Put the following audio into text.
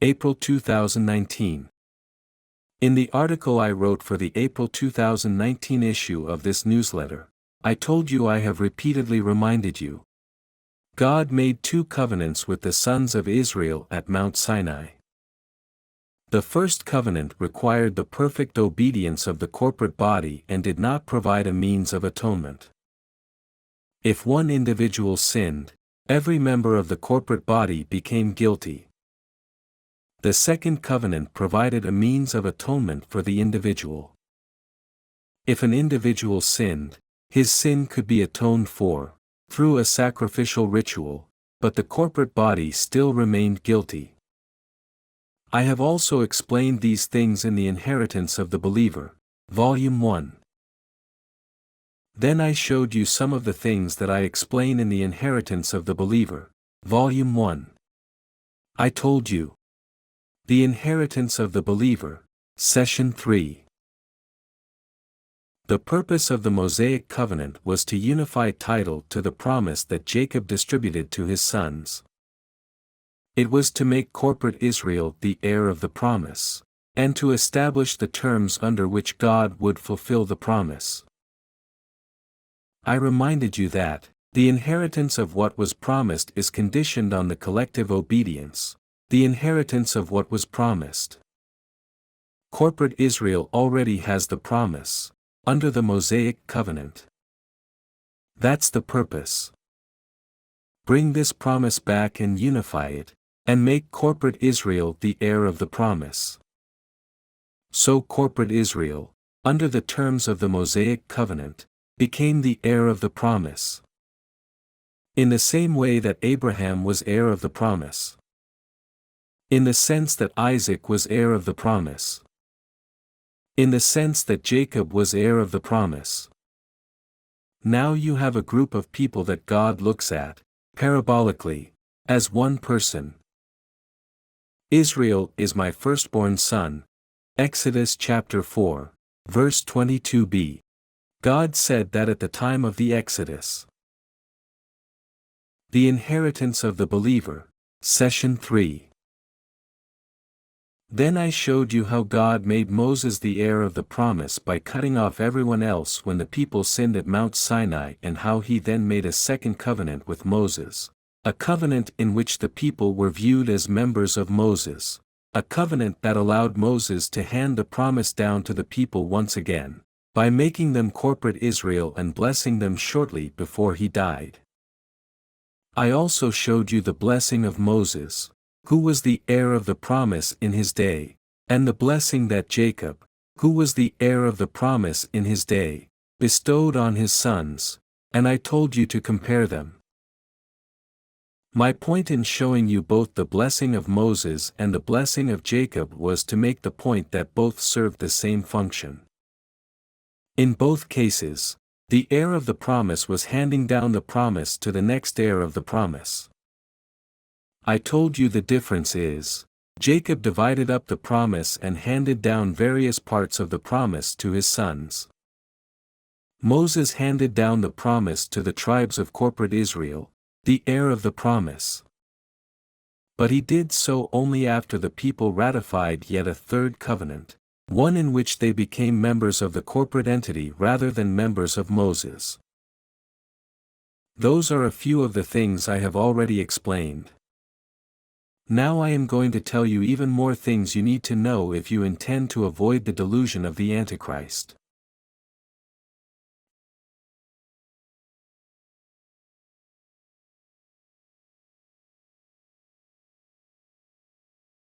April 2019. In the article I wrote for the April 2019 issue of this newsletter, I told you I have repeatedly reminded you. God made 2 covenants with the sons of Israel at Mount Sinai. The first covenant required the perfect obedience of the corporate body and did not provide a means of atonement. If one individual sinned, every member of the corporate body became guilty. The second covenant provided a means of atonement for the individual. If an individual sinned, his sin could be atoned for, through a sacrificial ritual, but the corporate body still remained guilty. I have also explained these things in The Inheritance of the Believer, Volume 1. Then I showed you some of the things that I explain in The Inheritance of the Believer, Volume 1. I told you. The Inheritance of the Believer, Session 3. The purpose of the Mosaic Covenant was to unify title to the promise that Jacob distributed to his sons. It was to make corporate Israel the heir of the promise, and to establish the terms under which God would fulfill the promise. I reminded you that the inheritance of what was promised is conditioned on the collective obedience, the inheritance of what was promised. Corporate Israel already has the promise, under the Mosaic Covenant. That's the purpose. Bring this promise back and unify it, and make corporate Israel the heir of the promise. So corporate Israel, under the terms of the Mosaic Covenant, became the heir of the promise. In the same way that Abraham was heir of the promise. In the sense that Isaac was heir of the promise. In the sense that Jacob was heir of the promise. Now you have a group of people that God looks at, parabolically, as one person. Israel is my firstborn son. Exodus chapter 4, verse 22b. God said that at the time of the Exodus. The Inheritance of the Believer, Session 3. Then I showed you how God made Moses the heir of the promise by cutting off everyone else when the people sinned at Mount Sinai, and how he then made a second covenant with Moses. A covenant in which the people were viewed as members of Moses. A covenant that allowed Moses to hand the promise down to the people once again, by making them corporate Israel and blessing them shortly before he died. I also showed you the blessing of Moses, who was the heir of the promise in his day, and the blessing that Jacob, who was the heir of the promise in his day, bestowed on his sons, and I told you to compare them. My point in showing you both the blessing of Moses and the blessing of Jacob was to make the point that both served the same function. In both cases, the heir of the promise was handing down the promise to the next heir of the promise. I told you the difference is, Jacob divided up the promise and handed down various parts of the promise to his sons. Moses handed down the promise to the tribes of corporate Israel, the heir of the promise. But he did so only after the people ratified yet a third covenant, one in which they became members of the corporate entity rather than members of Moses. Those are a few of the things I have already explained. Now I am going to tell you even more things you need to know if you intend to avoid the delusion of the Antichrist.